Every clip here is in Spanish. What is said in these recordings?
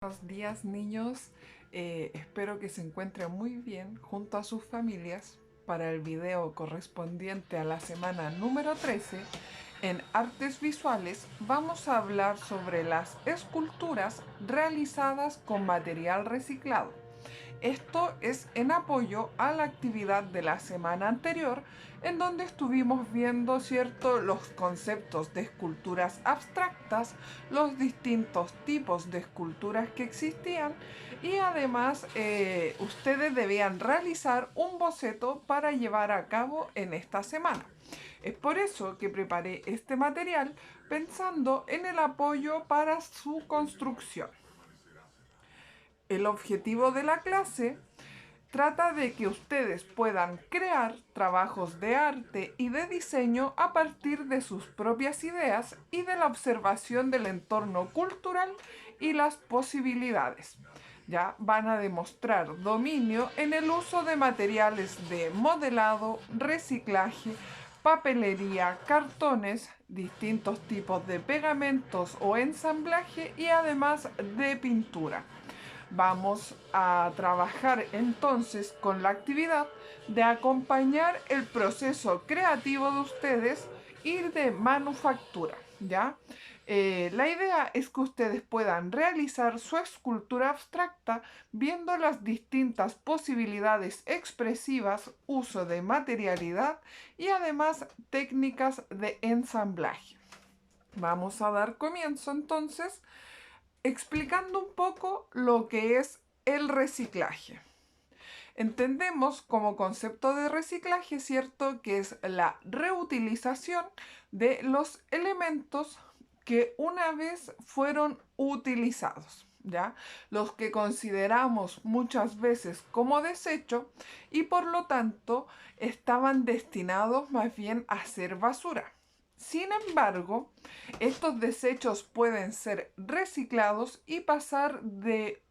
Buenos días, niños. Espero que se encuentren muy bien junto a sus familias para el video correspondiente a la semana número 13. En artes visuales vamos a hablar sobre las esculturas realizadas con material reciclado. Esto es en apoyo a la actividad de la semana anterior, en donde estuvimos viendo, ¿cierto?, los conceptos de esculturas abstractas, los distintos tipos de esculturas que existían y además ustedes debían realizar un boceto para llevar a cabo en esta semana. Es por eso que preparé este material pensando en el apoyo para su construcción. El objetivo de la clase trata de que ustedes puedan crear trabajos de arte y de diseño a partir de sus propias ideas y de la observación del entorno cultural y las posibilidades. Ya van a demostrar dominio en el uso de materiales de modelado, reciclaje, papelería, cartones, distintos tipos de pegamentos o ensamblaje y además de pintura. Vamos a trabajar entonces con la actividad de acompañar el proceso creativo de ustedes y de manufactura, ¿ya? La idea es que ustedes puedan realizar su escultura abstracta viendo las distintas posibilidades expresivas, uso de materialidad y además técnicas de ensamblaje. Vamos a dar comienzo entonces explicando un poco lo que es el reciclaje. Entendemos como concepto de reciclaje, ¿cierto?, que es la reutilización de los elementos que una vez fueron utilizados, ¿ya? Los que consideramos muchas veces como desecho y por lo tanto estaban destinados más bien a ser basura. Sin embargo, estos desechos pueden ser reciclados y pasar de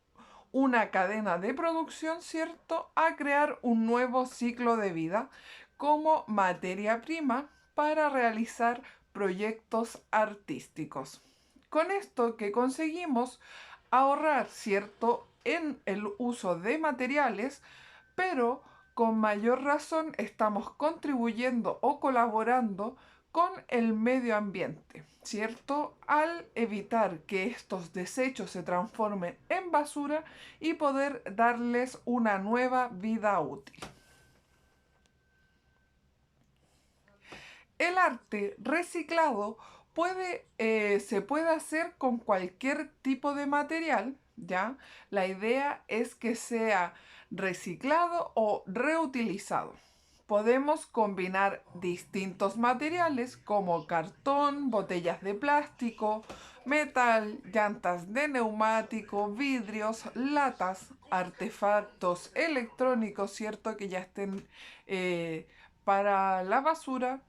una cadena de producción, ¿cierto?, a crear un nuevo ciclo de vida como materia prima para realizar proyectos artísticos. Con esto que conseguimos ahorrar, ¿cierto?, en el uso de materiales, pero con mayor razón estamos contribuyendo o colaborando con el medio ambiente, ¿cierto? Al evitar que estos desechos se transformen en basura y poder darles una nueva vida útil. El arte reciclado se puede hacer con cualquier tipo de material, ¿ya? La idea es que sea reciclado o reutilizado. Podemos combinar distintos materiales como cartón, botellas de plástico, metal, llantas de neumático, vidrios, latas, artefactos electrónicos, ¿cierto?, que ya estén para la basura,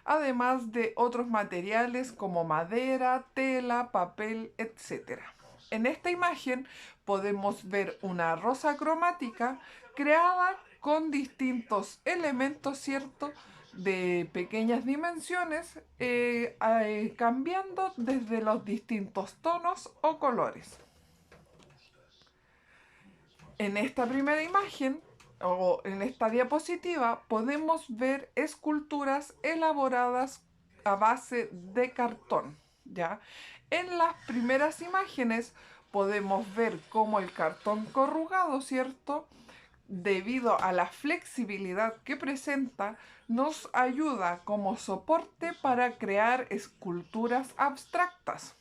además de otros materiales como madera, tela, papel, etcétera. En esta imagen podemos ver una rosa cromática creada con distintos elementos, ¿cierto?, de pequeñas dimensiones, cambiando desde los distintos tonos o colores. En esta primera imagen o en esta diapositiva podemos ver esculturas elaboradas a base de cartón, ¿ya? En las primeras imágenes podemos ver cómo el cartón corrugado, ¿cierto?, debido a la flexibilidad que presenta, nos ayuda como soporte para crear esculturas abstractas.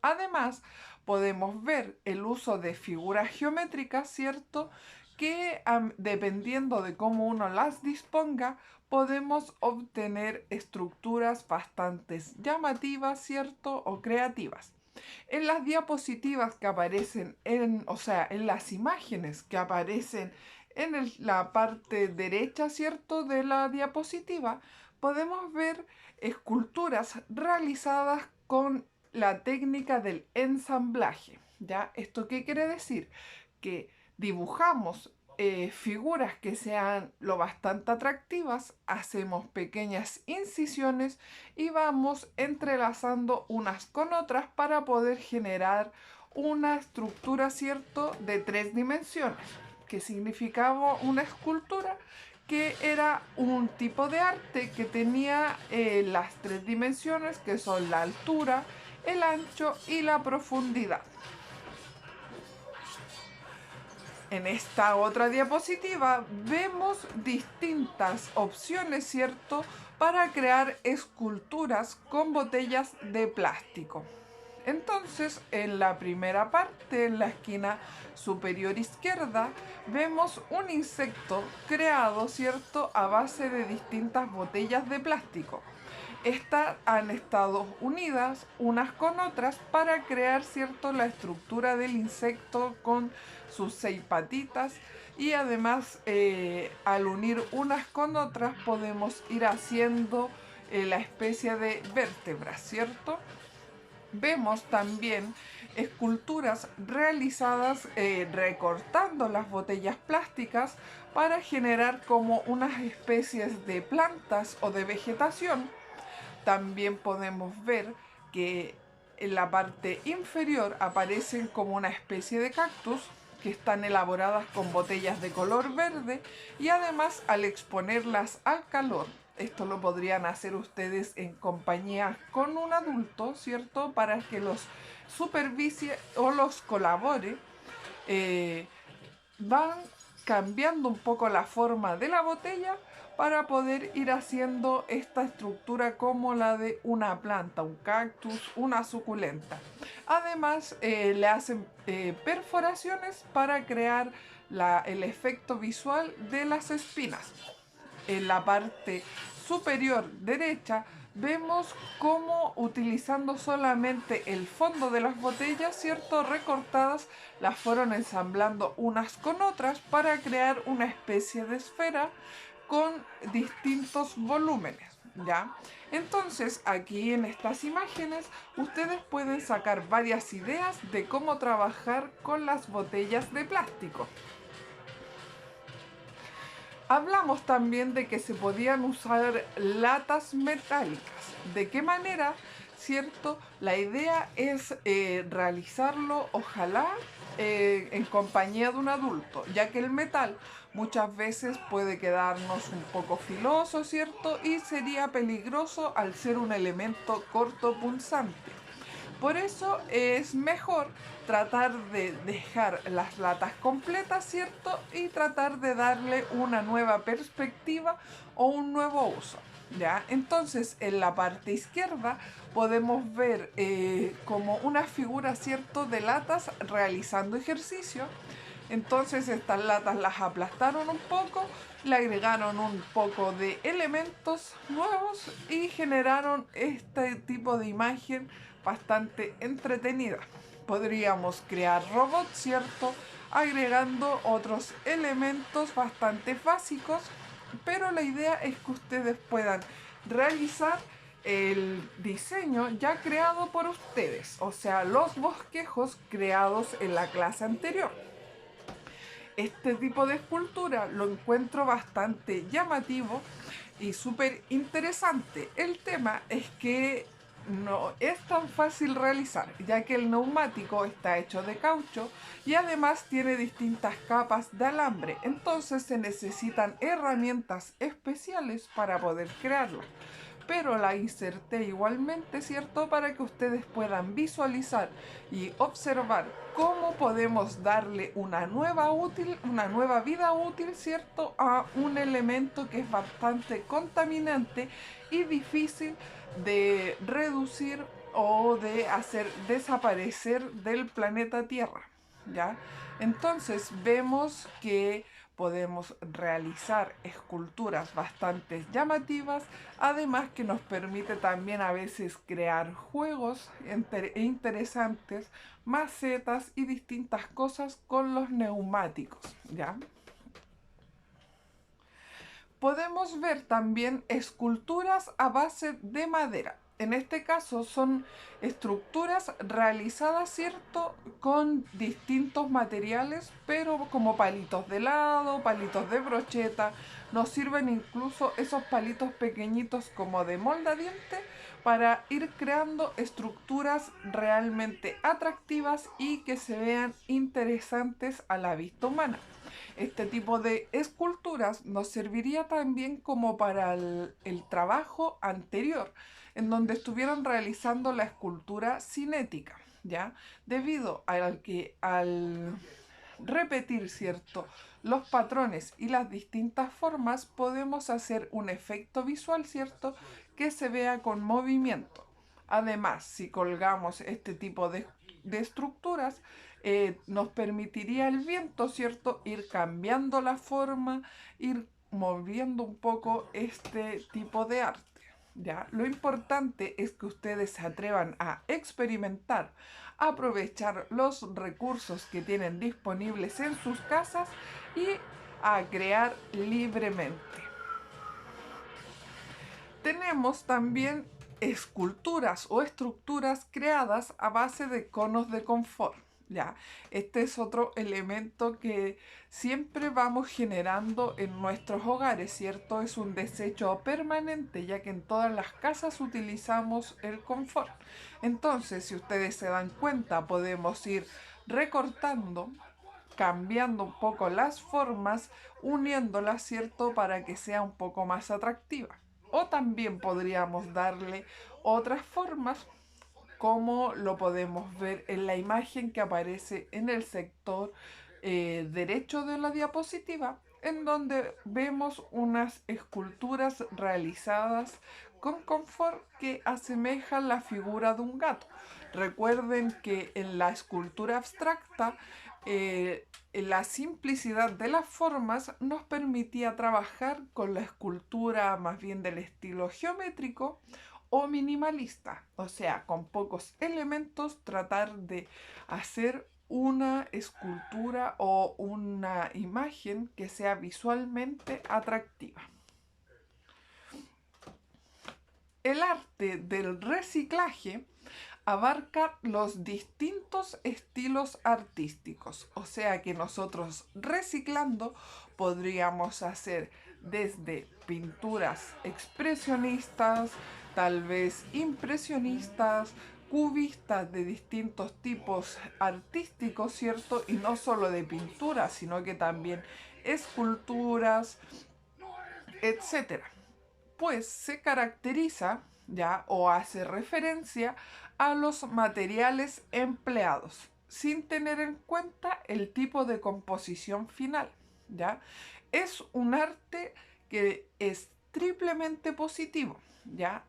Además, podemos ver el uso de figuras geométricas, ¿cierto?, que dependiendo de cómo uno las disponga, podemos obtener estructuras bastante llamativas, ¿cierto?, o creativas. En las diapositivas que aparecen en las imágenes que aparecen en la parte derecha, ¿cierto?, de la diapositiva, podemos ver esculturas realizadas con la técnica del ensamblaje, ¿ya? ¿Esto qué quiere decir? Que dibujamos figuras que sean lo bastante atractivas, hacemos pequeñas incisiones y vamos entrelazando unas con otras para poder generar una estructura, ¿cierto?, de 3 dimensiones, que significaba una escultura que era un tipo de arte que tenía las 3 dimensiones, que son la altura, el ancho y la profundidad. En esta otra diapositiva vemos distintas opciones, ¿cierto?, para crear esculturas con botellas de plástico. Entonces, en la primera parte, en la esquina superior izquierda, vemos un insecto creado, ¿cierto?, a base de distintas botellas de plástico. Estas han estado unidas unas con otras para crear, ¿cierto?, la estructura del insecto con sus 6 patitas, y además al unir unas con otras podemos ir haciendo la especie de vértebras, ¿cierto? Vemos también esculturas realizadas recortando las botellas plásticas para generar como unas especies de plantas o de vegetación. También podemos ver que en la parte inferior aparecen como una especie de cactus que están elaboradas con botellas de color verde, y además al exponerlas al calor, esto lo podrían hacer ustedes en compañía con un adulto, ¿cierto?, para que los supervise o los colabore, van cambiando un poco la forma de la botella para poder ir haciendo esta estructura como la de una planta, un cactus, una suculenta. Además, le hacen perforaciones para crear el efecto visual de las espinas. En la parte superior derecha vemos cómo, utilizando solamente el fondo de las botellas, ¿cierto?, recortadas, las fueron ensamblando unas con otras para crear una especie de esfera con distintos volúmenes, ¿ya? Entonces, aquí en estas imágenes ustedes pueden sacar varias ideas de cómo trabajar con las botellas de plástico. Hablamos también de que se podían usar latas metálicas. ¿De qué manera? ¿Cierto? La idea es realizarlo, ojalá, en compañía de un adulto, ya que el metal muchas veces puede quedarnos un poco filoso, ¿cierto? Y sería peligroso al ser un elemento cortopunzante. Por eso es mejor tratar de dejar las latas completas, ¿cierto? Y tratar de darle una nueva perspectiva o un nuevo uso, ¿ya? Entonces, en la parte izquierda podemos ver como una figura, ¿cierto?, de latas realizando ejercicio. Entonces, estas latas las aplastaron un poco, le agregaron un poco de elementos nuevos y generaron este tipo de imagen bastante entretenida. Podríamos crear robots, ¿cierto?, agregando otros elementos bastante básicos, pero la idea es que ustedes puedan realizar el diseño ya creado por ustedes, o sea, los bosquejos creados en la clase anterior. Este tipo de escultura lo encuentro bastante llamativo y súper interesante. El tema es que no es tan fácil realizar, ya que el neumático está hecho de caucho y además tiene distintas capas de alambre, entonces se necesitan herramientas especiales para poder crearlo. Pero la inserté igualmente, ¿cierto?, para que ustedes puedan visualizar y observar cómo podemos darle una nueva vida útil, ¿cierto?, a un elemento que es bastante contaminante y difícil de reducir o de hacer desaparecer del planeta Tierra, ¿ya? Entonces vemos que podemos realizar esculturas bastante llamativas, además que nos permite también a veces crear juegos interesantes, macetas y distintas cosas con los neumáticos, ¿ya? Podemos ver también esculturas a base de madera. En este caso son estructuras realizadas, ¿cierto?, con distintos materiales, pero como palitos de helado, palitos de brocheta. Nos sirven incluso esos palitos pequeñitos como de moldadiente para ir creando estructuras realmente atractivas y que se vean interesantes a la vista humana. Este tipo de esculturas nos serviría también como para el trabajo anterior, en donde estuvieron realizando la escultura cinética, ¿ya? Debido al repetir, ¿cierto?, los patrones y las distintas formas, podemos hacer un efecto visual, ¿cierto?, que se vea con movimiento. Además, si colgamos este tipo de estructuras, nos permitiría el viento, ¿cierto?, ir cambiando la forma, ir moviendo un poco este tipo de arte. ¿Ya? Lo importante es que ustedes se atrevan a experimentar, aprovechar los recursos que tienen disponibles en sus casas y a crear libremente. Tenemos también esculturas o estructuras creadas a base de conos de confort. Ya, este es otro elemento que siempre vamos generando en nuestros hogares, ¿cierto? Es un desecho permanente, ya que en todas las casas utilizamos el confort. Entonces, si ustedes se dan cuenta, podemos ir recortando, cambiando un poco las formas, uniéndolas, ¿cierto?, para que sea un poco más atractiva. O también podríamos darle otras formas, como lo podemos ver en la imagen que aparece en el sector derecho de la diapositiva, en donde vemos unas esculturas realizadas con confort que asemejan la figura de un gato. Recuerden que en la escultura abstracta, la simplicidad de las formas nos permitía trabajar con la escultura más bien del estilo geométrico o minimalista, o sea, con pocos elementos tratar de hacer una escultura o una imagen que sea visualmente atractiva. El arte del reciclaje abarca los distintos estilos artísticos, o sea que nosotros reciclando podríamos hacer desde pinturas expresionistas, tal vez impresionistas, cubistas de distintos tipos artísticos, ¿cierto? Y no solo de pinturas, sino que también esculturas, etcétera. Pues se caracteriza ya o hace referencia a los materiales empleados sin tener en cuenta el tipo de composición final, ¿ya? Es un arte que es triplemente positivo, ¿ya?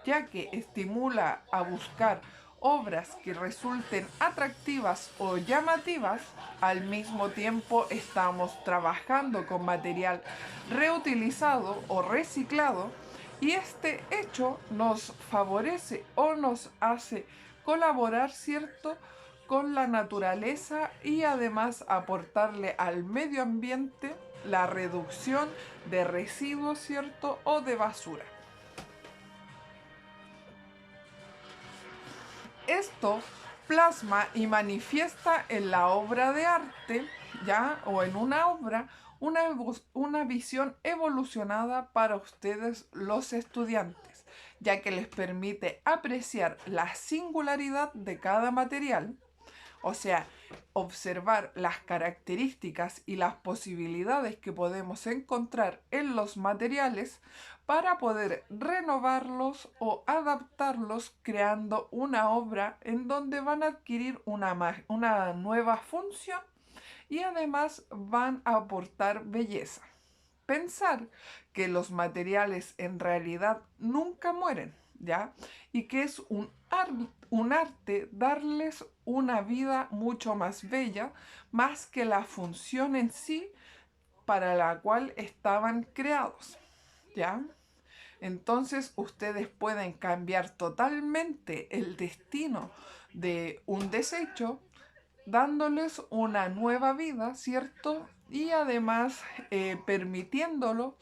Ya que estimula a buscar obras que resulten atractivas o llamativas. Al mismo tiempo estamos trabajando con material reutilizado o reciclado, y este hecho nos favorece o nos hace colaborar, ¿cierto?, con la naturaleza, y además aportarle al medio ambiente la reducción de residuos, ¿cierto?, o de basura. Esto plasma y manifiesta en la obra de arte, ¿ya? O en una obra, una visión evolucionada para ustedes los estudiantes, ya que les permite apreciar la singularidad de cada material, o sea, observar las características y las posibilidades que podemos encontrar en los materiales para poder renovarlos o adaptarlos, creando una obra en donde van a adquirir una nueva función y además van a aportar belleza. Pensar que los materiales en realidad nunca mueren, ¿ya? Y que es un arte darles una vida mucho más bella, más que la función en sí para la cual estaban creados, ¿ya? Entonces ustedes pueden cambiar totalmente el destino de un desecho dándoles una nueva vida, ¿cierto? Y además permitiéndolo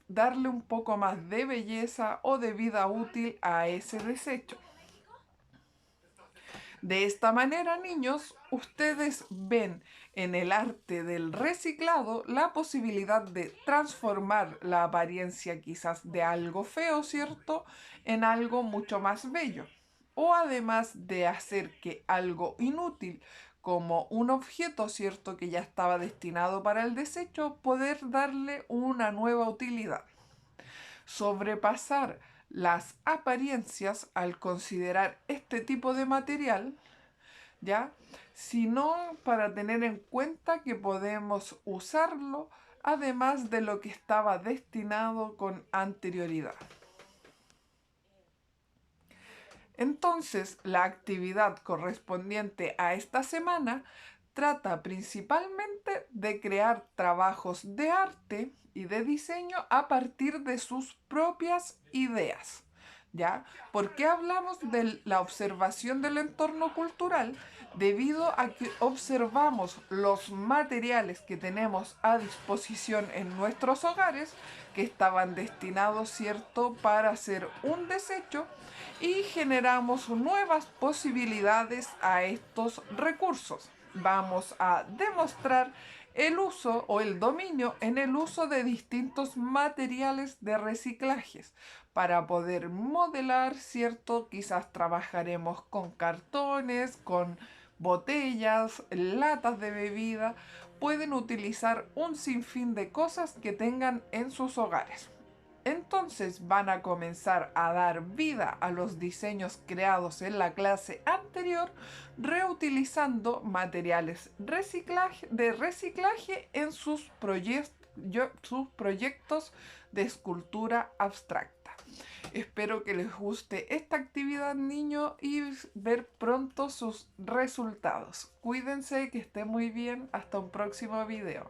darle un poco más de belleza o de vida útil a ese desecho. De esta manera, niños, ustedes ven en el arte del reciclado la posibilidad de transformar la apariencia quizás de algo feo, ¿cierto?, en algo mucho más bello. O además de hacer que algo inútil, como un objeto, ¿cierto?, que ya estaba destinado para el desecho, poder darle una nueva utilidad. Sobrepasar las apariencias al considerar este tipo de material, ¿ya? Sino para tener en cuenta que podemos usarlo además de lo que estaba destinado con anterioridad. Entonces, la actividad correspondiente a esta semana trata principalmente de crear trabajos de arte y de diseño a partir de sus propias ideas. ¿Ya? ¿Por qué hablamos de la observación del entorno cultural? Debido a que observamos los materiales que tenemos a disposición en nuestros hogares, que estaban destinados, ¿cierto?, para hacer un desecho, y generamos nuevas posibilidades a estos recursos. Vamos a demostrar el uso o el dominio en el uso de distintos materiales de reciclajes para poder modelar, ¿cierto? Quizás trabajaremos con cartones, con botellas, latas de bebida. Pueden utilizar un sinfín de cosas que tengan en sus hogares. Entonces van a comenzar a dar vida a los diseños creados en la clase anterior, reutilizando materiales de reciclaje en sus proyectos de escultura abstracta. Espero que les guste esta actividad, niños, y ver pronto sus resultados. Cuídense, que estén muy bien. Hasta un próximo video.